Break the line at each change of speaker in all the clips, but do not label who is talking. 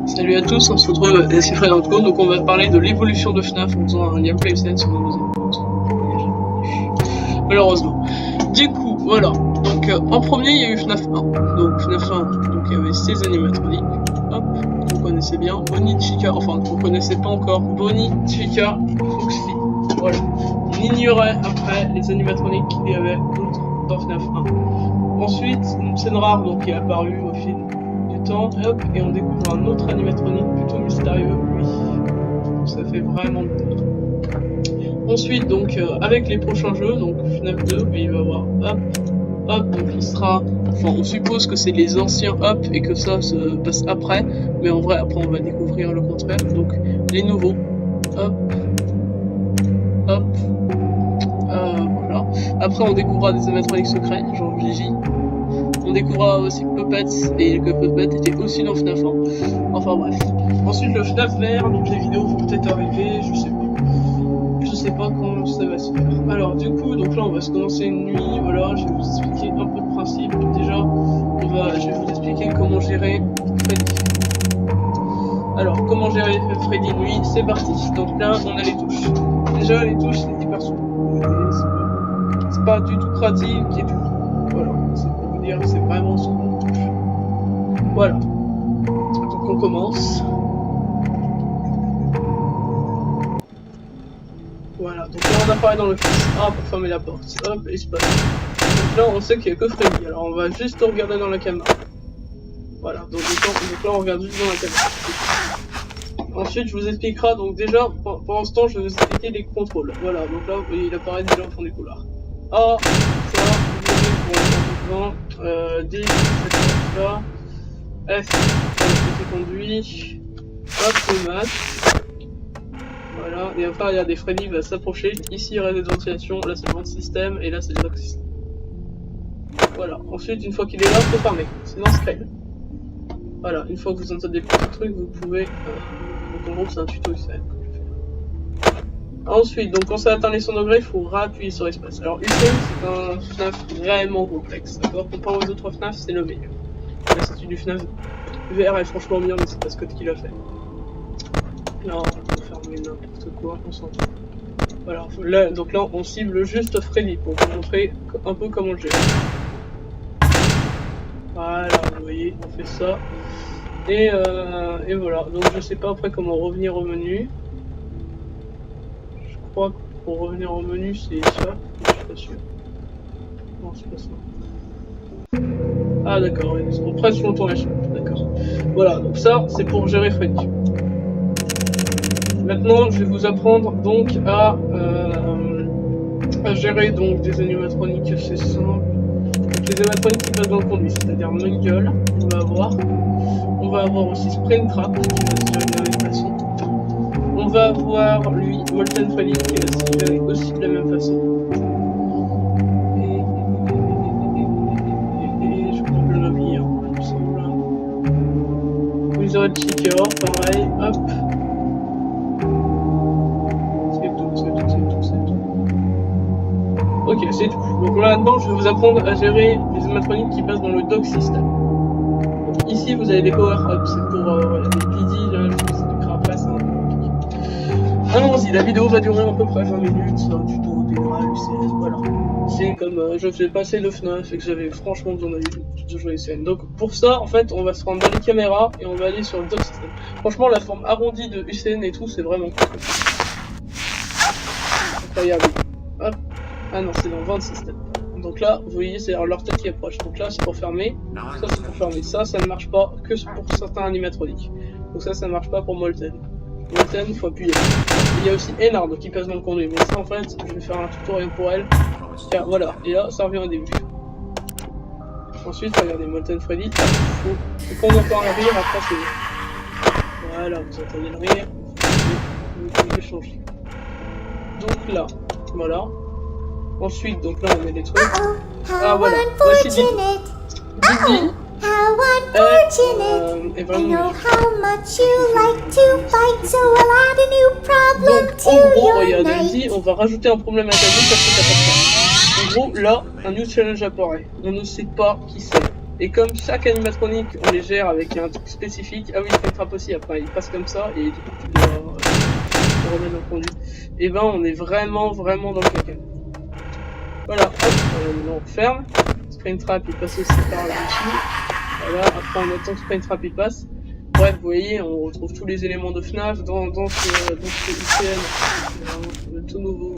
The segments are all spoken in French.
Salut à tous, on se retrouve à Cifré dans le code, donc on va parler de l'évolution de FNAF en faisant un gameplay sense sur nos malheureusement. Du coup, voilà. Donc en premier il y a eu FNAF 1. Donc FNAF 1, donc il y avait 6 animatroniques. Hop, vous connaissez bien. Bonnie, Chica, enfin vous connaissez pas encore. Bonnie, Chica, Foxy. Voilà. On ignorait après les animatroniques qu'il y avait d'autres dans FNAF 1. Ensuite, une scène rare donc, qui est apparue au fil du temps, hop, et on découvre un autre animatronique plutôt mystérieux, lui. Ça fait vraiment peur. Ensuite, donc, avec les prochains jeux, donc FNAF 2, il va y avoir hop, donc il sera, enfin on suppose que c'est les anciens hop et que ça se passe après, mais en vrai après on va découvrir le contraire, donc les nouveaux, hop, voilà. Après on découvrira des animatroniques secrets, genre Gigi. On découvrira aussi Puppets, et que Puppets était aussi dans FNAF 1. Enfin bref. Ensuite le FNAF vert, donc les vidéos vont peut-être arriver, je sais pas quand ça va se faire. Alors du coup, donc là on va se commencer une nuit, voilà, je vais vous expliquer un peu de principe. Déjà, je vais vous expliquer comment gérer Freddy. Alors, comment gérer Freddy nuit, c'est parti. Donc là, on a les touches. Déjà, les touches, c'est hyper souple. C'est pas du tout pratique et tout. Voilà, c'est pour vous dire, c'est vraiment souple. Voilà. Donc on commence. Voilà, donc là on apparaît dans le fils A pour fermer la porte. Hop, espace. Donc là on sait qu'il n'y a que Freddy, alors on va juste regarder dans la caméra. Voilà, donc là on regarde juste dans la caméra. Ensuite je vous expliquerai, donc déjà, pour l'instant je vais vous expliquer les contrôles. Voilà, donc là vous voyez il apparaît déjà au fond du couloir. A, ça, pour le D, cette là. F, pour le petit conduit. Hop, le match. Voilà, et enfin il y a des Freddy qui va s'approcher. Ici il y aura des ventilations, là c'est le vent système, et là c'est le lock system. Voilà, ensuite une fois qu'il est là, il faut fermer, sinon c'est crève. Voilà, une fois que vous entendez des petits trucs, vous pouvez. Donc en gros c'est un tuto UCN. Ensuite, donc quand ça atteint les 100 degrés, il faut réappuyer sur espace. Alors UCN c'est un FNAF vraiment complexe, d'accord. Comparé aux autres FNAF, c'est le meilleur. L'Institut du FNAF VR est franchement bien, mais c'est pas Scott qui l'a fait. Là, on peut fermer n'importe quoi, on s'en fout. Voilà, là, donc là, on cible juste Freddy pour vous montrer un peu comment le gérer. Voilà, vous voyez, on fait ça. Et voilà, donc je sais pas après comment revenir au menu. Je crois que pour revenir au menu, c'est ça, je suis pas sûr. Non, c'est pas ça. Ah d'accord, on presse longtemps la chaîne, d'accord. Voilà, donc ça, c'est pour gérer Freddy. Maintenant, je vais vous apprendre donc à gérer donc des animatroniques, c'est simple. Donc, les animatroniques qui passent dans le conduit, c'est-à-dire Mungle, on va avoir aussi Springtrap qui va se gérer de la même façon. On va avoir lui Molten Freddy qui va se gérer aussi de la même façon. Et je crois que je l'ai oublié, il me semble. Wizard Chica, pareil, hop. Ok, c'est tout. Donc là maintenant, je vais vous apprendre à gérer les animatroniques qui passent dans le dock system. Donc ici, vous avez des power-ups, c'est pour les PD, là, je vais vous expliquer après, c'est un peu compliqué. Allons-y, la vidéo va durer à peu près 20 minutes, c'est un tuto intégral, UCS, voilà. C'est comme je faisais passer le FNAF et que j'avais franchement besoin de jouer UCN. Donc pour ça, en fait, on va se rendre dans les caméras et on va aller sur le dock system. Franchement, la forme arrondie de UCN et tout, c'est vraiment cool. Incroyable. Hop. Ah non, c'est dans le vent système. Donc là, vous voyez, c'est leur tête qui approche. Donc là, c'est pour fermer. Ça, c'est pour fermer. Ça ne marche pas que pour certains animatroniques. Donc ça ne marche pas pour Molten. Molten, il faut appuyer. Il y a aussi Enard qui passe dans le conduit. Mais ça, en fait, je vais faire un tutoriel pour elle. Car voilà. Et là, ça revient au début. Ensuite, regardez, Molten Freddy. Et quand on entend un rire, après, c'est bon. Voilà, vous entendez le rire. Vous pouvez changer. Donc là, voilà. Ensuite, donc là on met les trucs. Ah voilà, voici Didi. Didi est vraiment donc en gros, regardez Didi, on va rajouter un problème à ta vie parce que t'as pas de temps. En gros, là, un new challenge apparaît. On ne sait pas qui c'est. Et comme chaque animatronique, on les gère avec un truc spécifique. Ah oui, Springtrap aussi, après il passe comme ça, et du coup tu dois le remettre dans le conduit. Et ben on est vraiment dans le caca. Voilà, hop, maintenant on ferme. Springtrap il passe aussi par là-dessus. Voilà, après on attend que Springtrap il passe. Bref, vous voyez, on retrouve tous les éléments de FNAF dans ce ICN. C'est vraiment le tout nouveau.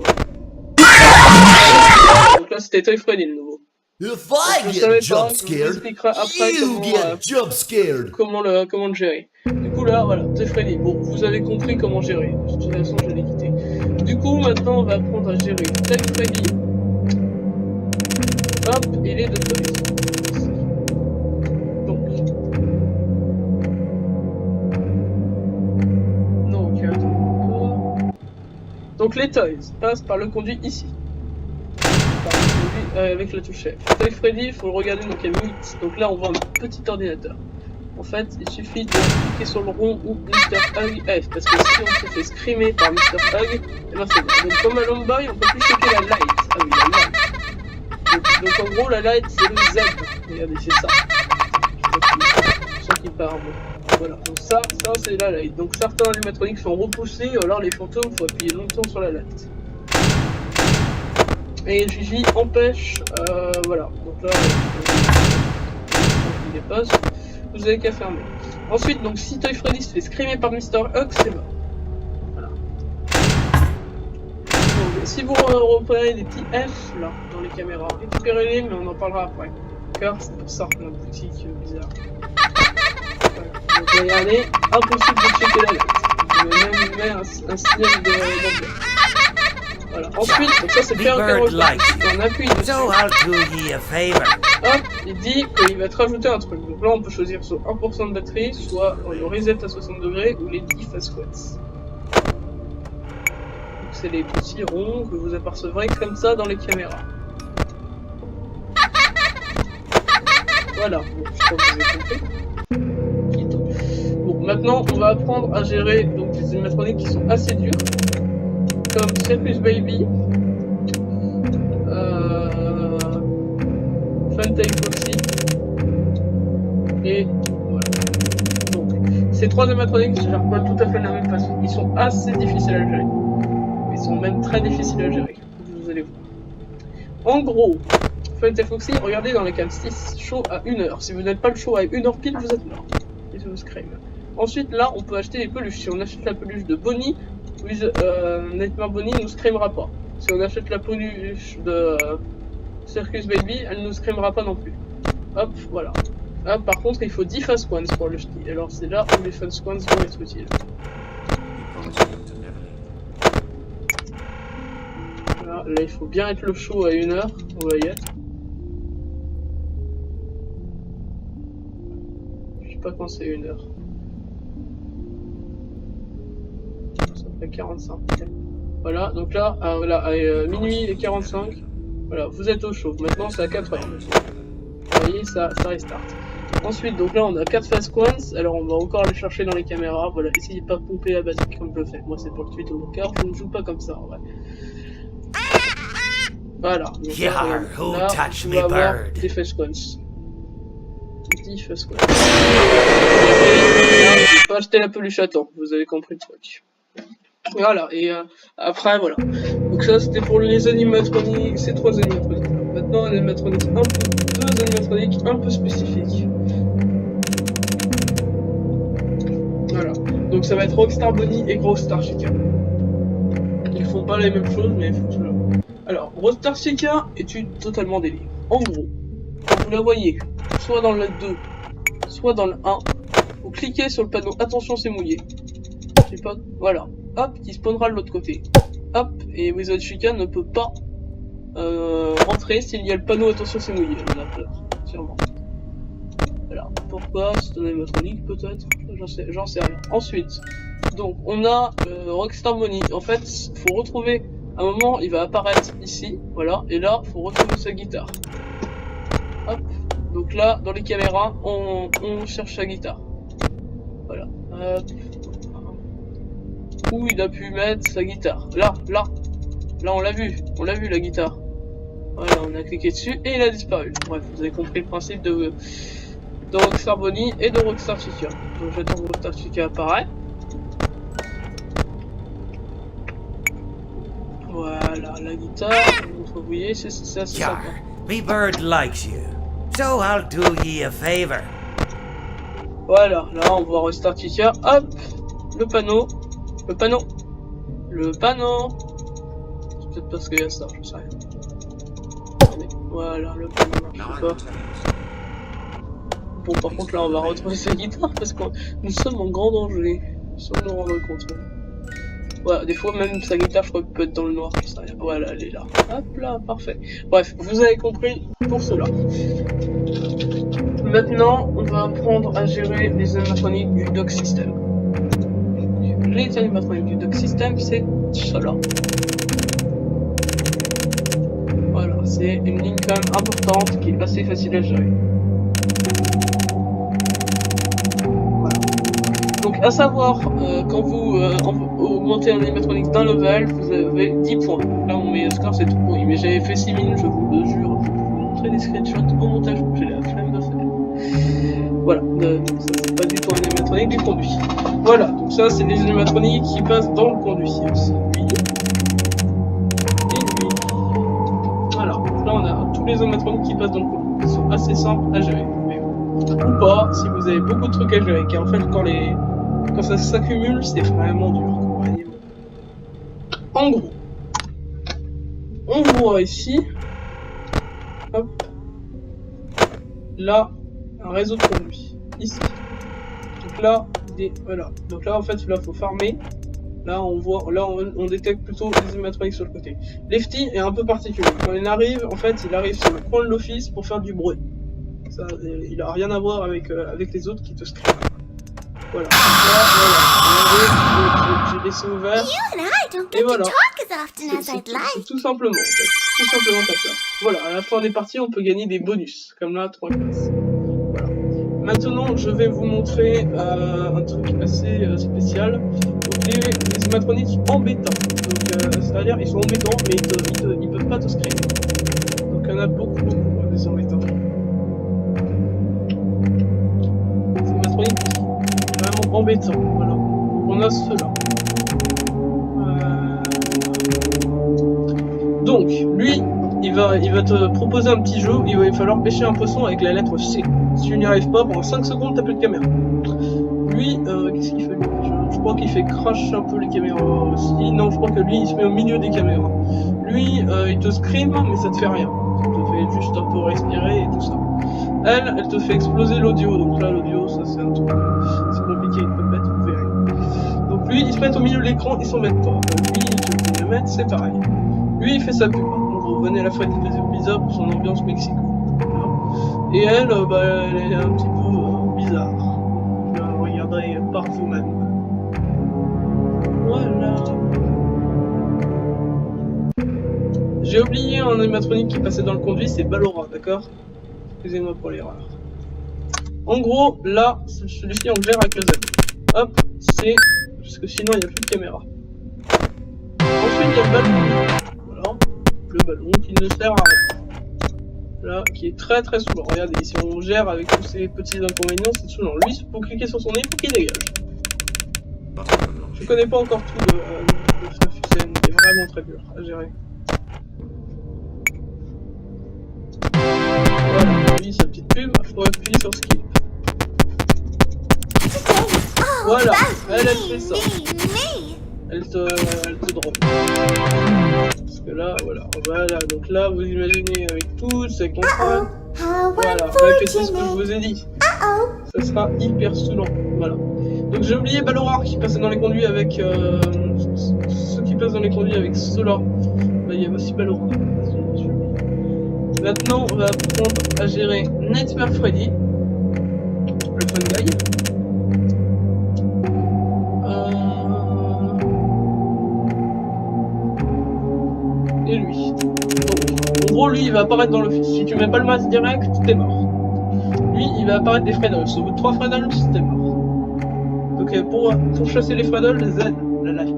Donc là c'était Toy Freddy le nouveau.
If I get jump scared, you get jump scared.
Comment le gérer. Du coup là, voilà, Toy Freddy. Bon, vous avez compris comment gérer. De toute façon, je l'ai quitté. Du coup, maintenant, on va apprendre à gérer Toy Freddy. Hop, et les deux toys. Donc les toys passent par le conduit ici. Avec la touche chef. Toy Freddy, il faut le regarder, donc il y a 8. Donc là on voit un petit ordinateur. En fait, il suffit de cliquer sur le rond ou Mr. Hug F, parce que si on se fait screamer par Mr. Hug, et ben c'est bon. Donc comme à Lomboy, on peut plus checker la light. Ah oui, la light. Donc en gros, la light c'est le Z. Regardez, c'est ça. Je sens qu'il part. Bon. Voilà, donc ça c'est la light. Donc certains animatroniques sont repoussés, alors les fantômes, faut appuyer longtemps sur la light. Et Gigi empêche, voilà, donc là, il dépasse, vous avez qu'à fermer. Ensuite, donc si Toy Freddy se fait screamer par Mr. Hug, c'est mort. Voilà. Donc, si vous repérez des petits F, là, dans les caméras, récupérez-les, mais on en parlera après. Car c'est pour ça qu'on a une boutique bizarre. Voilà. Donc regardez, impossible de checker la lettre. Je vais même mettre un signal d'envoi. Voilà. Ensuite, donc ça c'est bien un on appuie dessus. Hop, il dit qu'il va te rajouter un truc. Donc là on peut choisir soit 1% de batterie, soit le reset à 60 degrés ou les 10 fast squats. Donc c'est les petits ronds que vous apercevrez comme ça dans les caméras. Voilà, bon, je crois que vous avez compris. Bon, maintenant on va apprendre à gérer donc des animatroniques qui sont assez durs. Comme Circus Baby, Funtime Foxy, et voilà. Donc, ces trois animatroniques ne gèrent pas tout à fait de la même façon. Ils sont assez difficiles à gérer. Ils sont même très difficiles à gérer, vous allez voir. En gros, Funtime Foxy, regardez dans les cam 6, show à 1 heure. Si vous n'êtes pas le show à 1 heure pile, vous êtes mort. Et ça vous scream. Ensuite, là, on peut acheter les peluches. Si on achète la peluche de Bonnie, Nightmare Bonnie ne nous screamera pas. Si on achète la peluche de Circus Baby, elle ne nous screamera pas non plus. Hop, voilà. Ah, par contre, il faut 10 fast squans pour le jeter. Alors c'est là où les fast squans vont être utiles. Voilà, là il faut bien être le show à 1 heure. On va y être. Je sais pas quand c'est 1 heure. 45. Voilà, donc là, voilà, à minuit et 45, voilà, vous êtes au chaud. Maintenant, c'est à 4 heures. Vous voyez, ça restart. Ensuite, donc là, on a 4 fast squats. Alors, on va encore aller chercher dans les caméras. Voilà, essayez de pas pomper la batterie comme je le fais. Moi, c'est pour le tuto, car je ne joue pas comme ça, en vrai. Voilà. Donc là, on va avoir des fast squats. 10 fast squats. Il faut pas acheter la peluche à temps. Vous avez compris le truc. Voilà, et après, voilà. Donc ça, c'était pour les animatroniques, ces 3 animatroniques. Maintenant, deux animatroniques un peu spécifiques. Voilà. Donc ça va être Rockstar Bonnie et Rockstar Chica. Ils font pas les mêmes choses, mais ils font cela. Alors, Rockstar Chica est une totalement délire. En gros, quand vous la voyez, soit dans le 2, soit dans le 1, vous cliquez sur le panneau « Attention, c'est mouillé ». Je sais pas, voilà. Hop, qui spawnera de l'autre côté. Hop, et Wizard Chica ne peut pas rentrer s'il y a le panneau attention c'est mouillé. Elle en a peur, sûrement. Voilà, pourquoi? C'est un animatronique peut-être? J'en sais rien. Ensuite, donc on a Rockstar Bonnie. En fait, faut retrouver, à un moment il va apparaître ici, voilà, et là, faut retrouver sa guitare. Hop, donc là, dans les caméras, on cherche sa guitare. Voilà, où il a pu mettre sa guitare. Là on l'a vu la guitare. Voilà, on a cliqué dessus et il a disparu. Bref, vous avez compris le principe de Rockstar Bonnie et de Rockstar Chica. Donc j'attends que Rockstar Chica apparaît. Voilà, la guitare, vous voyez, c'est assez sympa.
Me bird likes you, so I'll do ye a favor.
Voilà, là on voit Rockstar Chica, hop, le panneau. C'est peut-être parce qu'il y a ça, je sais rien. Voilà, le panneau marche pas. Bon, par contre là on va retrouver sa guitare parce que nous sommes en grand danger, sans nous rendre compte. Voilà, des fois même sa guitare je crois qu'elle peut être dans le noir, je sais rien. Voilà, elle est là. Hop là, parfait. Bref, vous avez compris pour cela. Maintenant, on va apprendre à gérer les animatroniques du dock system. Les animatroniques du dock system, c'est cela. Voilà, c'est une ligne quand même importante qui est assez facile à gérer. Donc à savoir, quand vous augmentez un animatronique d'un level, vous avez 10 points. Là mon meilleur score c'est tout pourri, mais j'avais fait 6000, je vous le jure, je vais vous montrer des screenshots au montage, j'ai la flemme de faire. Voilà, donc ça c'est pas du tout un animatronique du conduit. Voilà, donc ça c'est des animatroniques qui passent dans le conduit aussi. Lui. Et lui. Voilà, donc là on a tous les animatroniques qui passent dans le conduit. Ils sont assez simples à gérer. Ou pas, si vous avez beaucoup de trucs à gérer, car en fait quand ça s'accumule, c'est vraiment dur. En gros, on voit ici, hop, là, un réseau de conduits, ici. Donc là, voilà. Donc là, en fait, là, faut farmer. Là, on voit, là, on détecte plutôt les animatroniques sur le côté. Lefty est un peu particulier. Quand il arrive, en fait, il arrive sur le coin de l'office pour faire du bruit. Ça, il a rien à voir avec les autres qui te scream. Voilà. Là, voilà. J'ai laissé ouvert. Et voilà. C'est tout simplement, en fait. Tout simplement comme ça. Voilà, à la fin des parties, on peut gagner des bonus. Comme là, 3 classes. Voilà. Maintenant, je vais vous montrer un truc assez spécial. Donc, les animatroniques embêtants. Donc, c'est-à-dire, ils sont embêtants, mais ils peuvent pas te scream. Donc, il y en a beaucoup, des embêtants. Vraiment embêtant, voilà. On a cela. Donc, lui, il va te proposer un petit jeu, il va falloir pêcher un poisson avec la lettre C. Si tu n'y arrives pas, pendant 5 secondes, t'as plus de caméra. Lui, qu'est-ce qu'il fait lui ? Je crois qu'il fait crash un peu les caméras aussi. Non, je crois que lui, il se met au milieu des caméras. Lui, il te scream, mais ça te fait rien. Ça te fait juste un peu respirer et tout ça. Elle te fait exploser l'audio, donc là l'audio ça c'est un truc, c'est compliqué, il peut mettre, vous verrez. Donc lui il se met au milieu de l'écran, il s'en met pas. Lui je vais le mettre, c'est pareil. Lui il fait sa pub, donc vous venez à la Freddy Pizza pour son ambiance Mexico. Et elle, elle est un petit peu bizarre. Vous regarderez par vous-même. Voilà. J'ai oublié un animatronique qui passait dans le conduit, c'est Ballora, d'accord ? Excusez-moi pour l'erreur. En gros, là, celui-ci on gère avec le Z. Hop, c'est... parce que sinon il n'y a plus de caméra. Ensuite il y a le ballon. Voilà, le ballon qui ne sert à rien. Là, qui est très saoulant. Regardez, si on gère avec tous ces petits inconvénients, c'est saoulant. Lui, pour cliquer sur son nez, il faut qu'il dégage. Je connais pas encore tout de FNAF UCM, c'est vraiment très dur à gérer. Voilà, lui sa petite pub, il faut appuyer sur skip. Voilà, elle fait ça. Elle te drop. Parce que là, voilà, donc là, vous imaginez avec toutes ces contrôles. Voilà, répétez ce que je vous ai dit. Ça sera hyper saoulant, voilà. Donc j'ai oublié Ballora qui passait dans les conduits avec... ceux qui passent dans les conduits avec cela. Il y a aussi Ballora. Maintenant, on va apprendre à gérer Nightmare Freddy, le fun guy. Et lui. Donc, en gros, lui, il va apparaître dans l'office. Si tu mets pas le masque direct, t'es mort. Lui, il va apparaître des Freddles. Au bout de 3 Freddles, t'es mort. Donc, pour chasser les Freddles, Z, la light.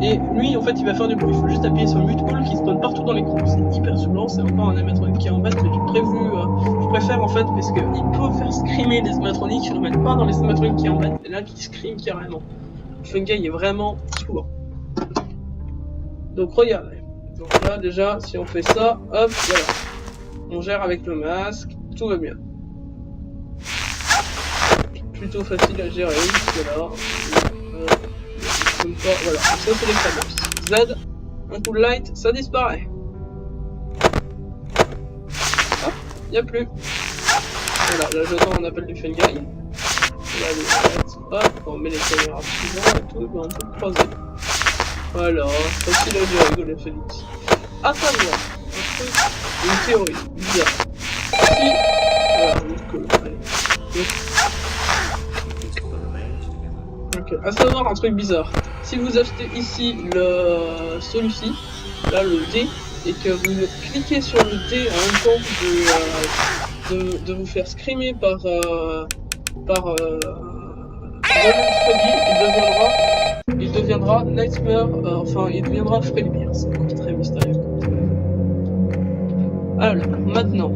Et lui, en fait, il va faire du bruit. Il faut juste appuyer sur le mute call qui spawn partout dans l'écran. C'est hyper saoulant. C'est encore un animatronique qui est en bas, mais je préfère en fait parce qu'il peut faire screamer les animatroniques. Je ne le mets pas dans les animatroniques qui est en bas. C'est là qui scream carrément. Le Fungi est vraiment saoulant. Donc regardez. Donc là déjà, si on fait ça, hop, voilà. On gère avec le masque, tout va bien. Plutôt facile à gérer, voilà. Comme ça, voilà. Ça c'est les flammes. Z, un coup de light, ça disparaît. Hop, y a plus. Voilà, là j'attends un appel du Fungi. Là, hop, on met les caméras suivantes et tout, et ben on peut le croiser. Voilà, facile à gérer, Golem Phoenix. À savoir, un truc, une théorie bizarre. Si, voilà, ok, à savoir un truc bizarre. Si vous achetez ici celui-ci, là le dé, et que vous cliquez sur le dé en même temps de vous faire screamer par Freddy, il deviendra Nightmare, enfin il deviendra Freddy Bear, c'est encore très mystérieux. Alors, maintenant,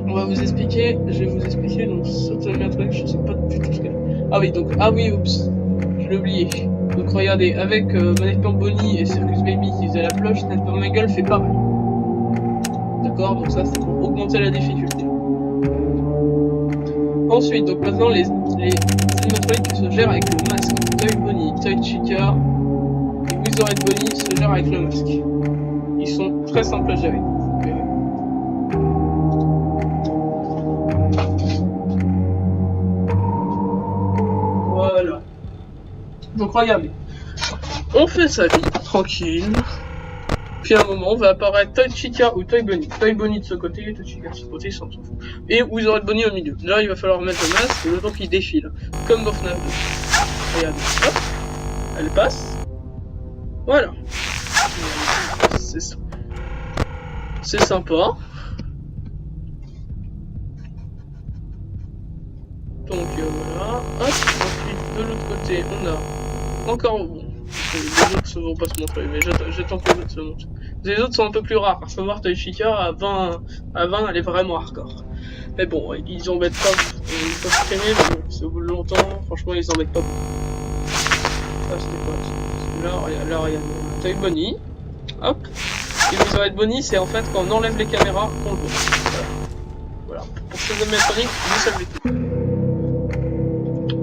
on va vous expliquer, je vais vous expliquer donc certains trucs, je sais pas du tout ce que... Ah oui, donc, ah oui, oups, je l'ai oublié. Donc regardez, avec Nightmare Bonnie et Circus Baby qui faisaient la cloche, Nightmare Mangle fait pareil. D'accord, donc ça c'est pour augmenter la difficulté. Ensuite, donc maintenant les animatroniques qui se gèrent avec le masque. Toy Bonnie, Toy Chica et Wizard Bonnie se gèrent avec le masque. Ils sont très simples à gérer. Voilà. Donc regardez. On fait sa vie, tranquille. Puis à un moment, va apparaître Toy Chica ou Toy Bonnie. Toy Bonnie de ce côté et Toy Chica de ce côté, ils s'en foutent. Et Wizard Bonnie au milieu. Là, il va falloir mettre le masque le temps qu'il défile. Comme dans FNAF 2. Regardez, hop, elle passe. Voilà. C'est sympa. Donc voilà. Hop, ensuite de l'autre côté, on a encore bon. Les autres ne vont pas se montrer, mais j'attends que les autres se montrent. Les autres sont un peu plus rares, à savoir Toy Chica à 20, elle est vraiment hardcore. Mais bon, ils embêtent pas, ils peuvent traîner, mais bon, c'est au bout de longtemps, franchement ils embêtent pas beaucoup. Ça c'était quoi? Là, regarde, Toy Bonnie, hop, et Wizard Bonnie, c'est en fait quand on enlève les caméras qu'on le voit. Voilà. Pour ces animatroniques, vous savez tout.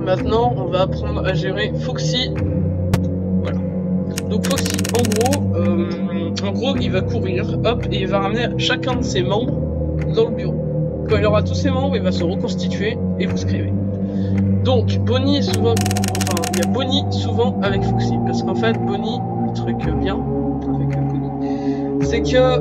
Maintenant, on va apprendre à gérer Foxy. Voilà. Donc Foxy, en gros, il va courir, hop, et il va ramener chacun de ses membres dans le bureau. Quand il aura tous ses membres, il va se reconstituer et vous scrivez. Donc Bonnie est souvent, enfin, il y a Bonnie souvent avec Foxy, parce qu'en fait Bonnie, le truc bien avec Bonnie, c'est que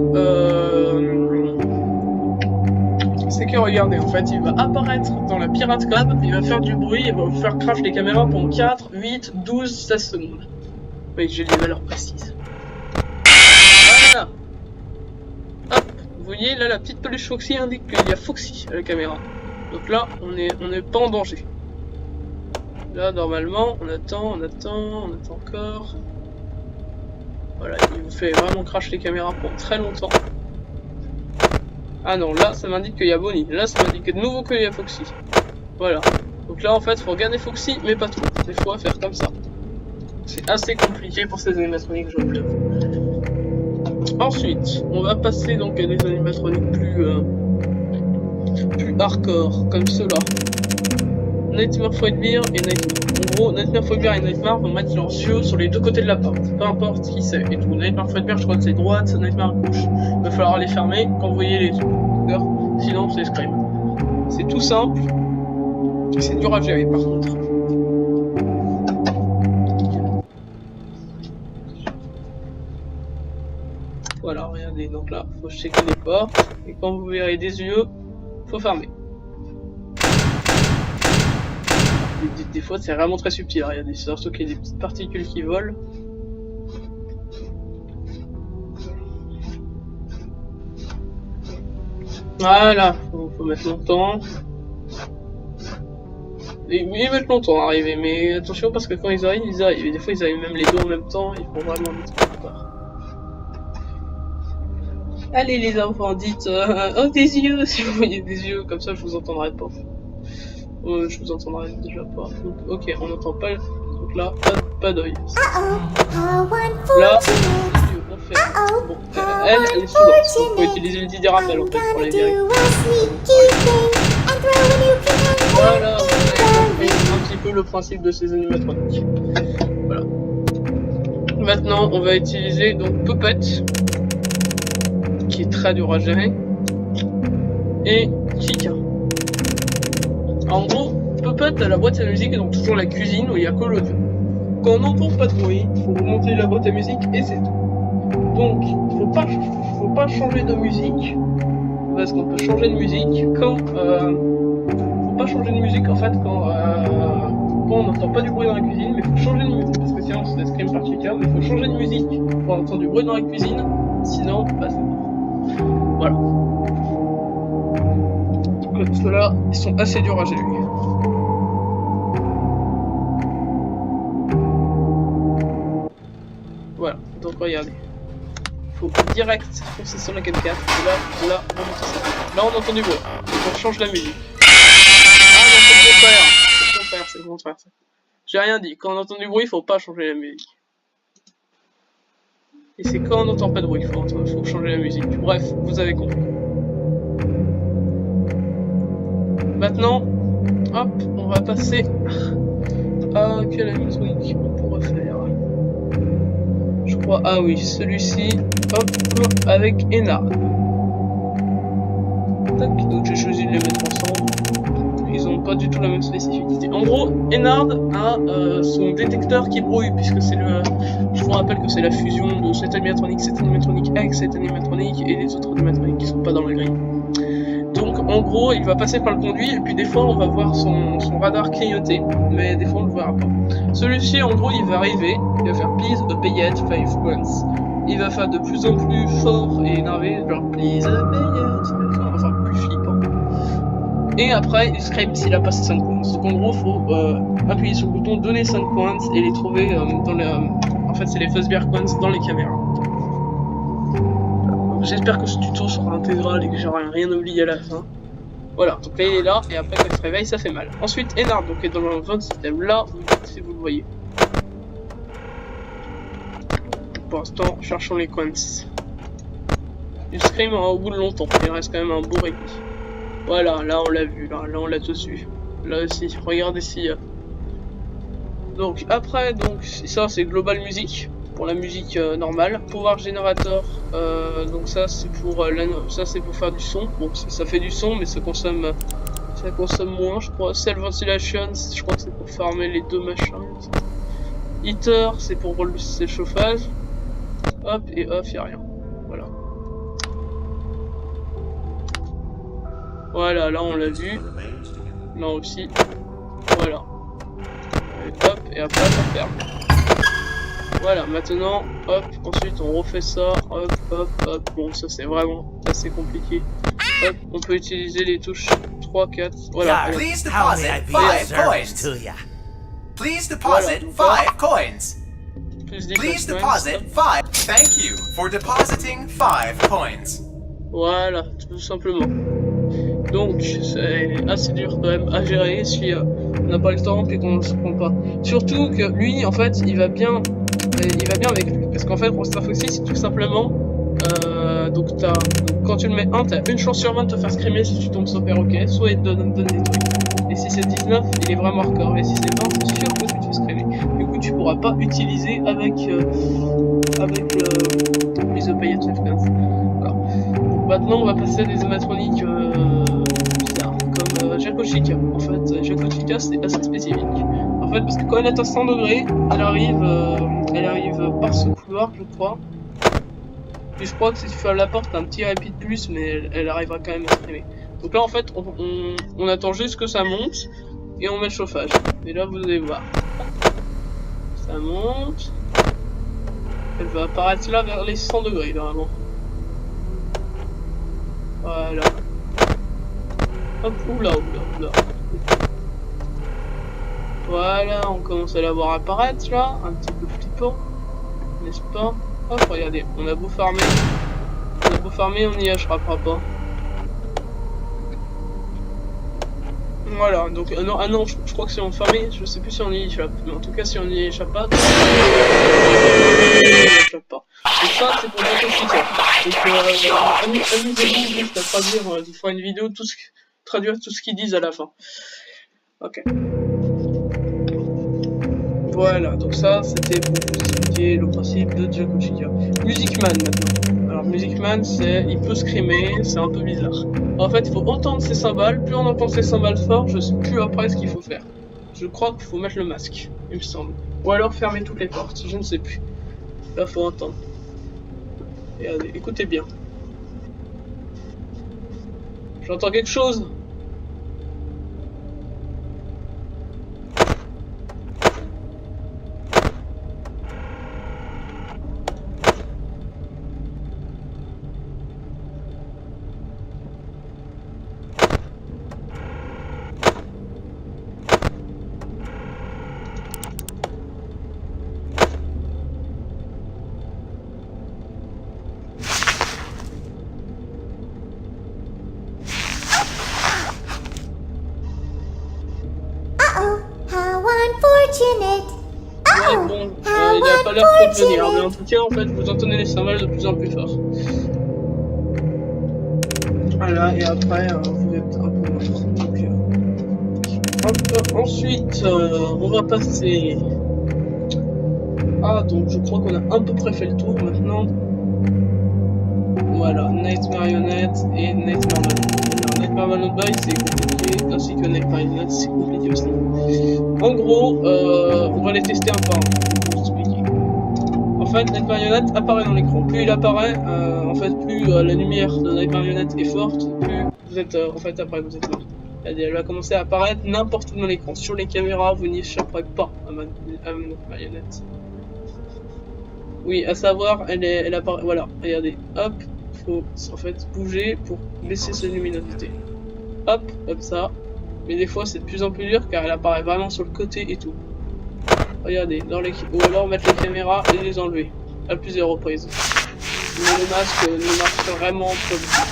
regardez, en fait, il va apparaître dans la Pirate Club, il va faire du bruit, il va vous faire crash les caméras pendant 4, 8, 12, 16 secondes. Oui, j'ai les valeurs précises. Voilà. Hop, vous voyez, là, la petite peluche Foxy indique qu'il y a Foxy à la caméra. Donc là, on n'est pas en danger. Là, normalement, on attend encore. Voilà, il vous fait vraiment crash les caméras pendant très longtemps. Ah non, là, ça m'indique qu'il y a Bonnie. Là, ça m'indique de nouveau qu'il y a Foxy. Voilà. Donc là, en fait, faut regarder Foxy, mais pas trop. Des fois, faire comme ça. C'est assez compliqué pour ces animatroniques, je le Ensuite, on va passer donc à des animatroniques plus hardcore, comme ceux-là. Nightmare Fredbear et Nightmare. En gros, Nightmare Fredbear et Nightmare vont mettre leurs yeux sur les deux côtés de la porte, peu importe qui c'est et tout. Nightmare Fredbear, je crois que c'est droite, c'est Nightmare à gauche. Il va falloir les fermer quand vous voyez les yeux, d'accord? Sinon, c'est Scream. C'est tout simple, c'est dur à gérer par contre. Voilà, regardez, donc là, faut checker les portes, et quand vous verrez des yeux, faut fermer. Des fois, c'est vraiment très subtil, regardez, surtout qu'il y a des petites particules qui volent. Voilà, faut mettre longtemps. Et ils mettent longtemps à arriver, mais attention parce que quand ils arrivent, Et des fois ils arrivent même les deux en même temps, ils font vraiment vite. Allez les enfants, dites oh des yeux, si vous voyez des yeux, comme ça je vous entendrai pas. Je vous entendrai déjà pas. Donc, ok, on n'entend pas. Donc là, pas d'œil. Là, on fait. Bon, elle est sous l'anse. Donc, faut utiliser le Didier Rappel en fait pour les virer. Voilà, vous avez compris un petit peu le principe de ces animatroniques. Voilà. Maintenant, on va utiliser donc Puppet, qui est très dur à gérer, et Chica. En gros, Puppet a la boîte à musique et donc toujours la cuisine où il y a que l'audio. Quand on n'entend pas de bruit, il faut remonter la boîte à musique et c'est tout. Donc, faut pas changer de musique, parce qu'on peut changer de musique quand faut pas changer de musique en fait quand on n'entend pas du bruit dans la cuisine, mais faut changer de musique parce que sinon c'est des screams par Chica, mais faut changer de musique quand on entend du bruit dans la cuisine, sinon bah c'est mort. Voilà. Donc ceux-là, ils sont assez durs à gérer. Voilà, donc regardez. Faut direct foncer sur la cam 4, et là, on monte ça. Là on entend du bruit, donc on change la musique. Ah non, c'est le contraire. J'ai rien dit, quand on entend du bruit, faut pas changer la musique. Et c'est quand on n'entend pas de bruit, faut changer la musique. Bref, vous avez compris. Maintenant, hop, on va passer à quelle animatronique on pourrait faire. Je crois, ah oui, celui-ci, hop, avec Ennard. Tac, donc j'ai choisi de les mettre ensemble. Ils ont pas du tout la même spécificité. En gros, Ennard a son détecteur qui brouille, puisque c'est le... Je vous rappelle que c'est la fusion de cette animatronique avec cette animatronique et les autres animatroniques qui sont pas dans la grille. Donc en gros, il va passer par le conduit et puis des fois on va voir son radar clignoter, mais des fois on ne le verra pas. Celui-ci, en gros, il va arriver, il va faire please obey it 5 once. Il va faire de plus en plus fort et énervé, genre please obey it, enfin plus flippant. Et après, il scream s'il a passé 5 points. Donc en gros, faut appuyer sur le bouton, donner 5 points et les trouver dans les... en fait, c'est les Fazbear Coins dans les caméras. J'espère que ce tuto sera intégral et que j'aurai rien oublié à la fin. Voilà, donc là il est là, et après quand il se réveille, ça fait mal. Ensuite, Ennard, donc est dans le vote système là, si vous le voyez. Pour l'instant, cherchons les coins. Il scream au bout de longtemps, il reste quand même un beau répit. Voilà, là on l'a vu, là on l'a tous vu. Là aussi, regardez ici. Donc après, donc ça c'est Global Music. Pour la musique normale, pouvoir générateur, donc ça c'est pour faire du son. Bon, ça fait du son, mais ça consomme moins, je crois. Cell ventilation, je crois que c'est pour farmer les deux machins. Heater, c'est pour le chauffage. Hop et off, y a rien. Voilà. Voilà, là on l'a vu. Là aussi. Voilà. Et hop et après ça ferme. Voilà, maintenant, hop, ensuite on refait ça, hop, hop, hop, bon ça c'est vraiment assez compliqué. Hop, on peut utiliser les touches 3, 4, voilà.
Please deposit 5 coins.
Please deposit 5 coins.
Please deposit
5. Thank you for depositing 5 coins.
Voilà, tout simplement. Donc, c'est assez dur quand même à gérer si on n'a pas le temps et qu'on ne se prend pas. Surtout que lui, en fait, il va bien avec lui. Parce qu'en fait, pour Star Foxy, c'est tout simplement... donc, quand tu le mets 1, t'as une chance sur 20 de te faire screamer si tu tombes sur perroquet. Soit il te donne des trucs. Et si c'est 19, il est vraiment hardcore. Et si c'est 20, c'est sûr que tu te fais screamer. Du coup, tu pourras pas utiliser avec les Opayat F15. Voilà. Donc maintenant, on va passer à des animatroniques bizarres, comme Jaco Chica. En fait, Jaco Chica, c'est assez spécifique. En fait, parce que quand elle est à 100 degrés, elle arrive par ce couloir, je crois. Et je crois que si tu fais à la porte, t'as un petit répit de plus, mais elle arrivera quand même à screamer. Donc là, en fait, on attend juste que ça monte, et on met le chauffage. Et là, vous allez voir. Ça monte. Elle va apparaître là vers les 100 degrés, normalement. Voilà. Hop, oula. Voilà, on commence à la voir apparaître là, un petit peu, n'est-ce pas? Hop, regardez, on a beau farmer, on n'y échappera pas. Voilà, donc ah non, je crois que si on farmait, je sais plus si on y échappe, mais en tout cas si on n'y échappe pas, on n'y échappe pas. Donc ça c'est pour notre expliquer. Donc amusez-vous juste à traduire, il fera une vidéo, traduire tout ce qu'ils disent à la fin. Ok. Voilà, donc ça c'était pour vous expliquer le principe de Jaco Chica. Music Man maintenant. Alors Music Man, il peut screamer, c'est un peu bizarre. En fait, il faut entendre ses cymbales, plus on entend ses cymbales fort, je sais plus après ce qu'il faut faire. Je crois qu'il faut mettre le masque, il me semble. Ou alors fermer toutes les portes, je ne sais plus. Là, faut entendre. Regardez, écoutez bien. J'entends quelque chose. Ouais, bon, il n'a pas l'air trop de venir, mais en tout cas, en fait, vous entendez les cymbales de plus en plus fort. Voilà, et après, vous êtes un peu mort. Donc, ensuite, on va passer... Ah, donc je crois qu'on a à peu près fait le tour maintenant. Voilà, Night Marionette et Night Marionette. Alors, Night Marionette c'est compliqué, ainsi que Night Marionette c'est compliqué aussi. En gros, on va les tester un par un, pour vous expliquer. En fait, Night Marionette apparaît dans l'écran. Plus il apparaît, en fait, plus la lumière de Night Marionette est forte, plus vous êtes, en fait, après vous êtes mort. Elle va commencer à apparaître n'importe où dans l'écran. Sur les caméras, vous n'y échapperez pas à Night Marionette. Oui, à savoir, elle apparaît, voilà, regardez, hop, faut en fait bouger pour baisser sa luminosité. Hop, comme ça. Mais des fois c'est de plus en plus dur car elle apparaît vraiment sur le côté et tout. Regardez, ou alors mettre les caméras et les enlever à plusieurs reprises. Mais le masque ne marche vraiment pas bien.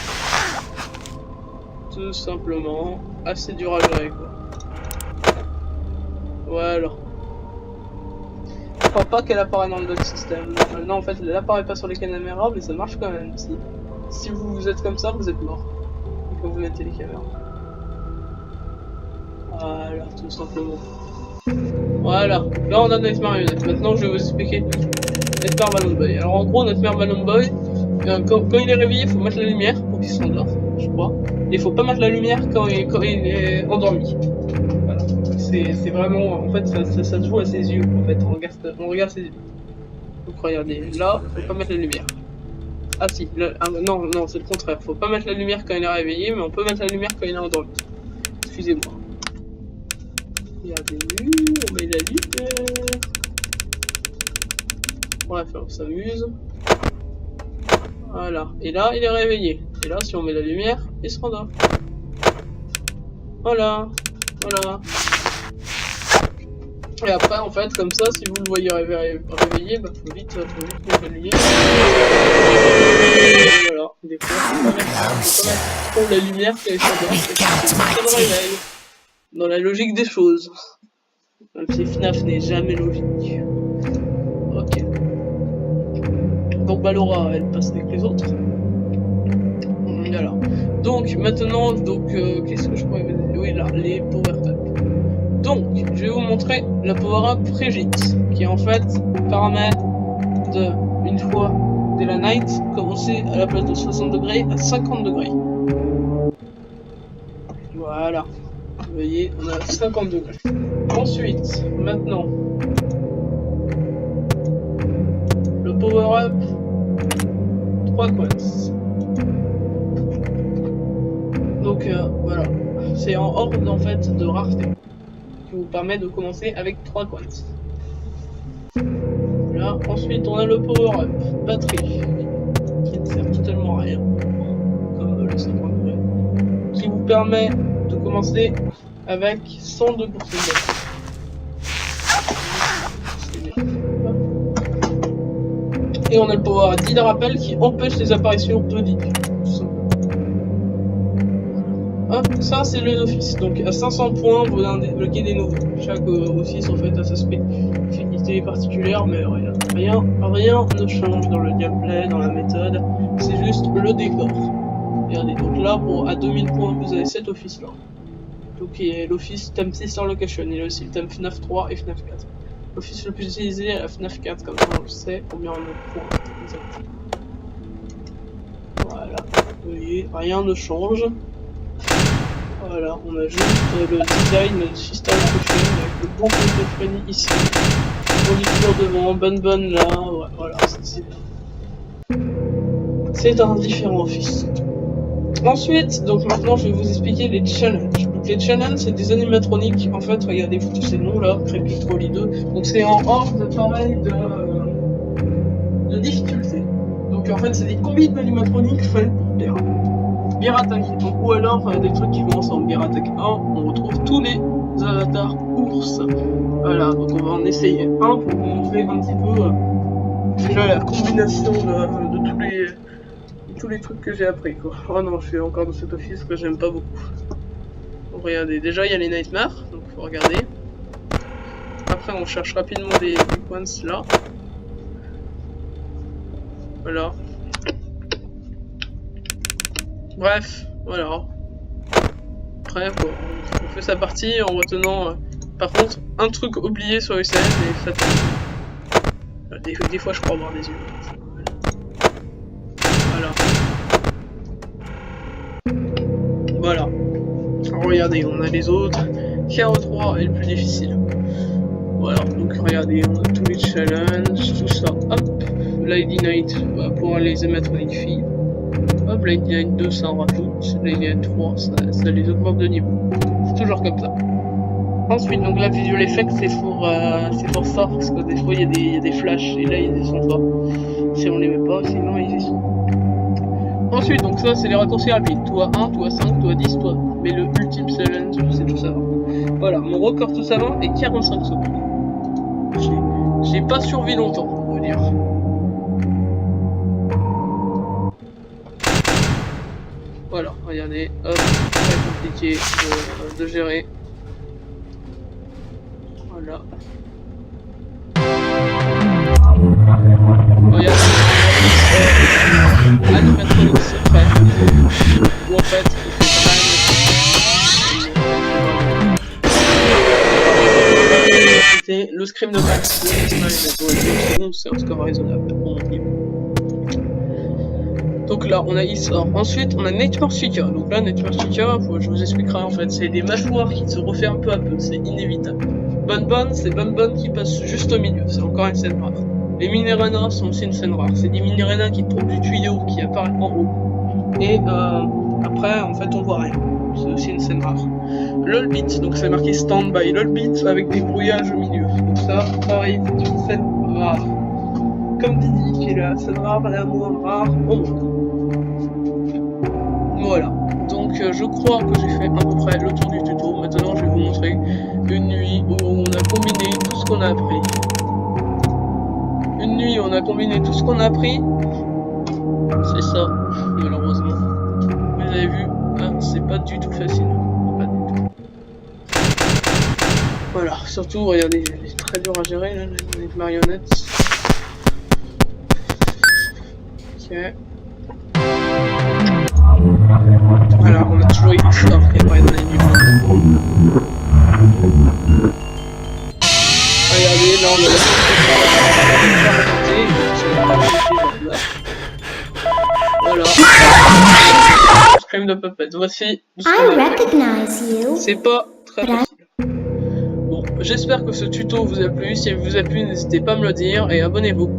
Tout simplement, assez dur à gérer quoi. Voilà. Je crois pas qu'elle apparaît dans le dock system. Non, en fait, elle apparaît pas sur les caméras, mais ça marche quand même. Si vous êtes comme ça, vous êtes mort. Quand vous mettez les caméras. Voilà, tout simplement. Voilà. Là, on a Night Marionette. Maintenant, je vais vous expliquer Nightmare Balloon Boy. Alors, en gros, Nightmare Balloon Boy, quand il est réveillé, il faut mettre la lumière pour qu'il s'endorme, je crois. Et il faut pas mettre la lumière quand il est endormi. Voilà. C'est vraiment, en fait, ça se joue à ses yeux, en fait, on regarde ses yeux. Donc regardez, là, faut pas mettre la lumière. Ah si, non, c'est le contraire, faut pas mettre la lumière quand il est réveillé, mais on peut mettre la lumière quand il est endormi. Excusez-moi. Regardez, on met la lumière. Bref, on s'amuse. Voilà, et là, il est réveillé. Et là, si on met la lumière, il se rendort. Voilà, voilà. Et après, en fait, comme ça, si vous le voyez réveillé, bah, faut vite mettre la lumière. Et voilà, des fois, faut pas mettre trop la lumière quand il s'endort. Dans la logique des choses. Même si FNAF n'est jamais logique. Ok. Donc, bah, Laura, elle passe avec les autres. Voilà. Donc, maintenant, qu'est-ce que je pourrais vous dire? Oui, là, les power-up. Donc, je vais vous montrer la power-up Frigit, qui en fait permet de, une fois dès la night, commencer à la place de 60 degrés à 50 degrés. Voilà. Vous voyez, on a 50 degrés. Ensuite, maintenant, le power-up 3 quants. Donc, voilà. C'est en ordre en fait de rareté. Qui vous permet de commencer avec 3 quants. Là, ensuite on a le power-up batterie, qui ne sert totalement à rien, comme le 50 degrés, qui vous permet de commencer avec 102% de batterie. Et on a le pouvoir 10 de rappel qui empêche les apparitions de Dick. Hop, ça c'est le office. Donc à 500 points, vous débloquez des nouveaux. Chaque office en fait a sa spécificité particulière, mais rien ne change dans le gameplay, dans la méthode. C'est juste le décor. Regardez, donc là, à 2000 points, vous avez cet office là. Donc il y a l'office thème 6 en location. Il y a aussi le thème FNAF 3 et FNAF 4. L'office le plus utilisé est la FNAF 4, comme ça on le sait, combien on a de points exact. Voilà, vous voyez, rien ne change. Voilà, on a juste le design du système prochain avec le bon compte de Freddy ici. Moniteur devant, bonne là, ouais, voilà, c'est un différent office. Ensuite, donc maintenant je vais vous expliquer les challenges. Donc les challenges c'est des animatroniques, en fait regardez-vous tous ces noms là, Creepy Trolley 2, donc c'est en ordre pareil de difficulté. Donc en fait c'est des combis d'animatroniques faits pour terre. Bear Attack, donc, ou alors des trucs qui commencent en Bear Attack 1, on retrouve tous les avatars ours. Voilà, donc on va en essayer un pour vous montrer un petit peu déjà la combinaison de tous les trucs que j'ai appris quoi. Oh non, je suis encore dans cet office que j'aime pas beaucoup. Donc regardez, déjà il y a les nightmares, donc faut regarder. Après on cherche rapidement des points là. Voilà. Bref, voilà. Après quoi, on fait sa partie en retenant par contre un truc oublié sur UCL et ça des fois je crois avoir des yeux. Voilà. Alors, regardez, on a les autres. KO3 est le plus difficile. Voilà, donc regardez, on a tous les challenges, tout ça. Hop, Lady Night pour les animatroniques filles. Hop, Lady Night 2, ça en rajoute. Lady Night 3, ça les augmente de niveau. C'est toujours comme ça. Ensuite, donc la visual effect, c'est pour ça, parce que des fois il y a des flashs et là ils y sont pas. Si on les met pas, sinon ils y sont. Ensuite, donc ça c'est les raccourcis rapides, toi 1, toi 5, toi 10, toi. Mais le ultime challenge, c'est tout ça. Voilà, mon record tout ça est 45 secondes. J'ai pas survécu longtemps, on va dire. Voilà, regardez, hop, très compliqué de gérer. Voilà. Regardez, animatronique secret. Où en fait, il fait le scream de Max. C'est un score raisonnable pour mon niveau. Donc là, on a Isor. Ensuite, on a Nightmare Chica. Donc là, Nightmare Chica, je vous expliquerai en fait. C'est des mâchoires qui se referment peu à peu. C'est inévitable. Bonne, c'est Bonne qui passe juste au milieu. C'est encore une scène rare. Les mini-renas sont aussi une scène rare. C'est des mini-renas qui tombent du tuyau qui apparaît en haut. Et après, en fait, on voit rien. C'est aussi une scène rare. Lolbit, donc c'est marqué Stand-by Lolbit avec des brouillages au milieu. Donc ça, pareil, c'est une scène rare. Comme Didi, qui est la scène rare, la moins rare au monde. Voilà. Donc je crois que j'ai fait à peu près le tour du tuto. Maintenant, je vais vous montrer une nuit où on a combiné tout ce qu'on a appris. Une nuit où on a combiné tout ce qu'on a appris. C'est ça, malheureusement. Vous avez vu, hein, c'est pas du tout facile. Pas du tout. Voilà, surtout, regardez, c'est très dur à gérer, là, les marionnettes. Ok. Voilà, on a toujours eu fort et pas être regardez, là on a la voilà. Scream de Puppet. Voici. C'est pas très facile. Bon, j'espère que ce tuto vous a plu. Si il vous a plu, n'hésitez pas à me le dire et abonnez-vous.